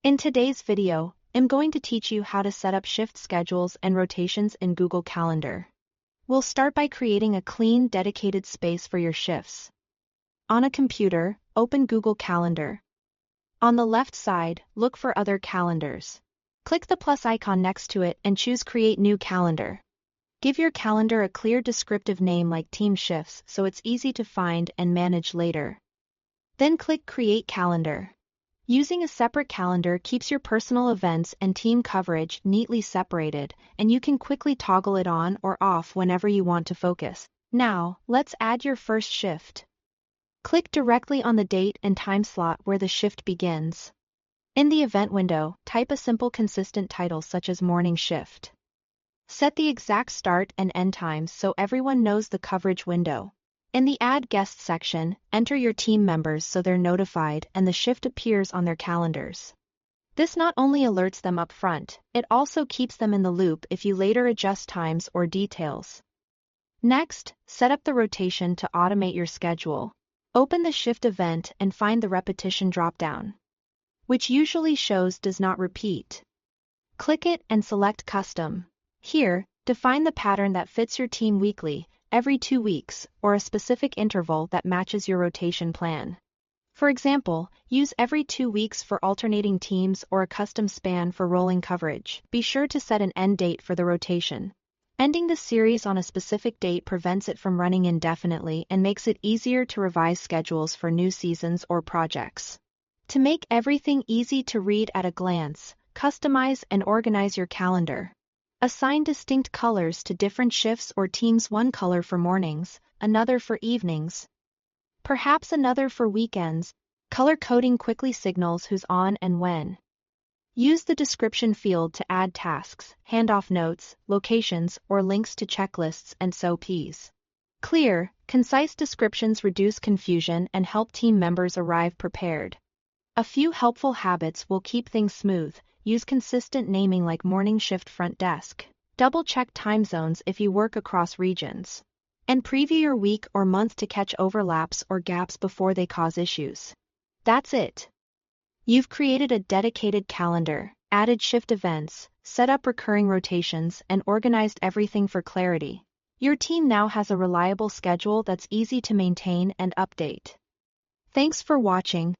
In today's video, I'm going to teach you how to set up shift schedules and rotations in Google Calendar. We'll start by creating a clean, dedicated space for your shifts. On a computer, open Google Calendar. On the left side, look for Other Calendars. Click the plus icon next to it and choose Create New Calendar. Give your calendar a clear descriptive name like Team Shifts so it's easy to find and manage later. Then click Create Calendar. Using a separate calendar keeps your personal events and team coverage neatly separated, and you can quickly toggle it on or off whenever you want to focus. Now, let's add your first shift. Click directly on the date and time slot where the shift begins. In the event window, type a simple consistent title such as Morning Shift. Set the exact start and end times so everyone knows the coverage window. In the Add Guests section, enter your team members so they're notified and the shift appears on their calendars. This not only alerts them up front, it also keeps them in the loop if you later adjust times or details. Next, set up the rotation to automate your schedule. Open the shift event and find the repetition dropdown, which usually shows does not repeat. Click it and select Custom. Here, define the pattern that fits your team weekly, every 2 weeks, or a specific interval that matches your rotation plan. For example, use every 2 weeks for alternating teams or a custom span for rolling coverage. Be sure to set an end date for the rotation. Ending the series on a specific date prevents it from running indefinitely and makes it easier to revise schedules for new seasons or projects. To make everything easy to read at a glance, customize and organize your calendar. Assign distinct colors to different shifts or teams, one color for mornings, another for evenings, perhaps another for weekends. Color coding quickly signals who's on and when. Use the description field to add tasks, handoff notes, locations, or links to checklists and SOPs. Clear, concise descriptions reduce confusion and help team members arrive prepared. A few helpful habits will keep things smooth. Use consistent naming like Morning Shift Front Desk. Double-check time zones if you work across regions. And preview your week or month to catch overlaps or gaps before they cause issues. That's it. You've created a dedicated calendar, added shift events, set up recurring rotations, and organized everything for clarity. Your team now has a reliable schedule that's easy to maintain and update. Thanks for watching.